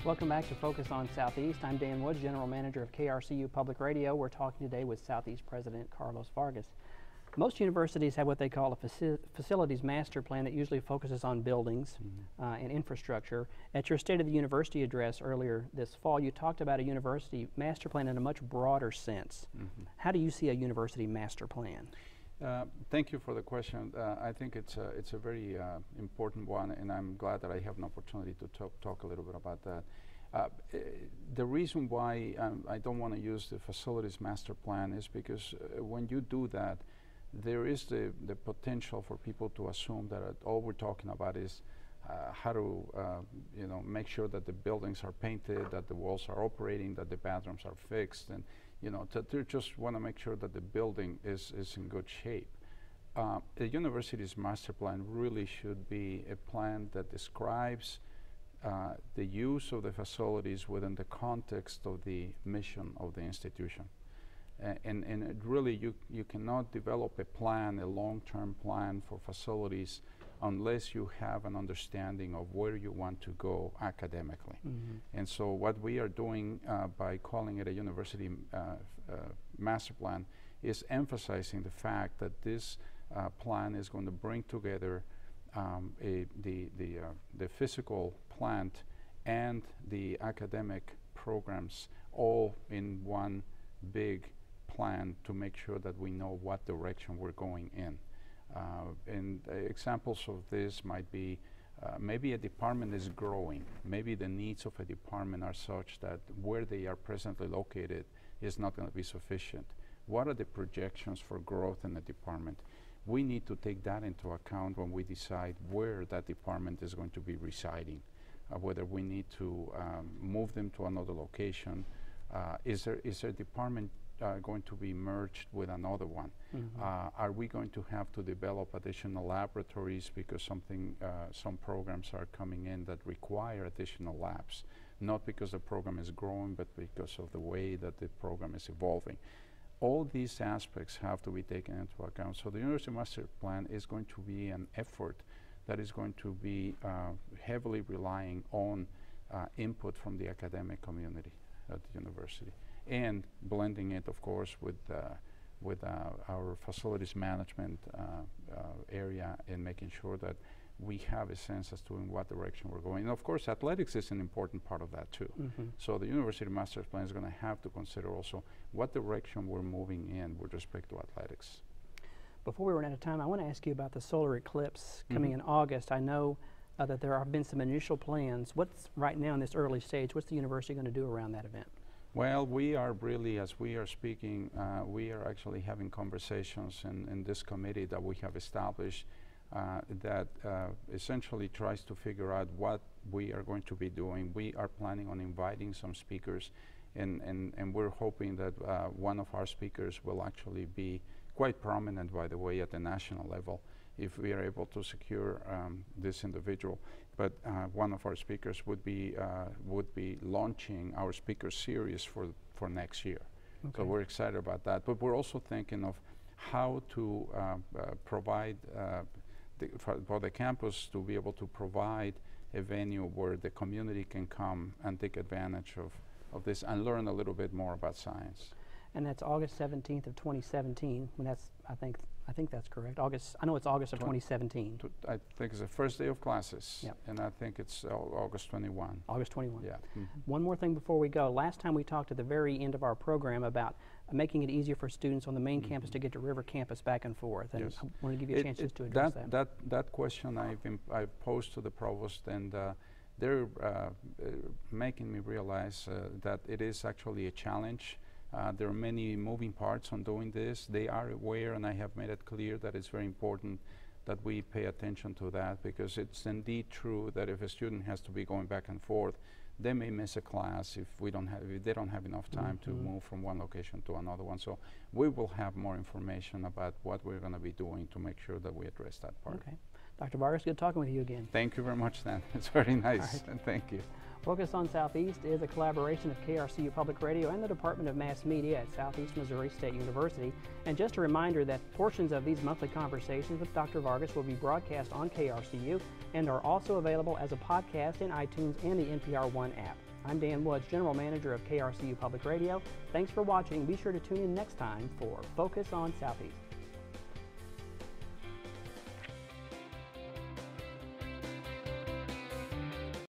Welcome back to Focus on Southeast. I'm Dan Woods, General Manager of KRCU Public Radio. We're talking today with Southeast President Carlos Vargas. Most universities have what they call a facilities master plan that usually focuses on buildings and infrastructure. At your State of the University address earlier this fall, you talked about a university master plan in a much broader sense. How do you see a university master plan? Thank you for the question. I think it's a very important one, and I'm glad that I have an opportunity to talk a little bit about that. The reason why I don't want to use the facilities master plan is because when you do that, there is the potential for people to assume that all we're talking about is how to make sure that the buildings are painted, that the walls are operating, that the bathrooms are fixed, and they just want to make sure that the building is in good shape. The university's master plan really should be a plan that describes the use of the facilities within the context of the mission of the institution. And it really, you cannot develop a plan, a long-term plan for facilities unless you have an understanding of where you want to go academically. And so what we are doing by calling it a university master plan is emphasizing the fact that this plan is going to bring together the physical plant and the academic programs all in one big plan to make sure that we know what direction we're going in. And examples of this might be maybe a department is growing. Maybe the needs of a department are such that where they are presently located is not going to be sufficient. What are the projections for growth in the department? We need to take that into account when we decide where that department is going to be residing, whether we need to move them to another location. Is there a department going to be merged with another one? Are we going to have to develop additional laboratories because some programs are coming in that require additional labs, not because the program is growing, but because of the way that the program is evolving? All these aspects have to be taken into account. So the University Master Plan is going to be an effort that is going to be heavily relying on input from the academic community at the university, and blending it, of course, with our facilities management area, and making sure that we have a sense as to in what direction we're going. And of course, athletics is an important part of that too. So the University Master Plan is going to have to consider also what direction we're moving in with respect to athletics. Before we run out of time, I want to ask you about the solar eclipse coming in August. I know that there have been some initial plans. What's right now in this early stage, what's the university going to do around that event? Well, we are really, as we are speaking, we are actually having conversations in this committee that we have established that essentially tries to figure out what we are going to be doing. We are planning on inviting some speakers, and we're hoping that one of our speakers will actually be quite prominent, by the way, at the national level, if we are able to secure this individual. But one of our speakers would be launching our speaker series for next year. So we're excited about that. But we're also thinking of how to provide for the campus to be able to provide a venue where the community can come and take advantage of this and learn a little bit more about science. And that's August 17th of 2017. When that's, I think that's correct. August. I know it's August of 2017. I think it's the first day of classes, and I think it's August 21. August 21. Yeah. One more thing before we go. Last time we talked at the very end of our program about making it easier for students on the main campus to get to River Campus back and forth. And I want to give you a chance just to address that. That question I've posed to the provost, and they're making me realize that it is actually a challenge. There are many moving parts on doing this. They are aware, and I have made it clear that it's very important that we pay attention to that, because it's indeed true that if a student has to be going back and forth, they may miss a class if they don't have enough time to move from one location to another one. So we will have more information about what we're going to be doing to make sure that we address that part. Okay. Dr. Vargas, good talking with you again. Thank you very much, Dan. It's very nice, and thank you. Focus on Southeast is a collaboration of KRCU Public Radio and the Department of Mass Media at Southeast Missouri State University. And just a reminder that portions of these monthly conversations with Dr. Vargas will be broadcast on KRCU and are also available as a podcast in iTunes and the NPR One app. I'm Dan Woods, General Manager of KRCU Public Radio. Thanks for watching. Be sure to tune in next time for Focus on Southeast.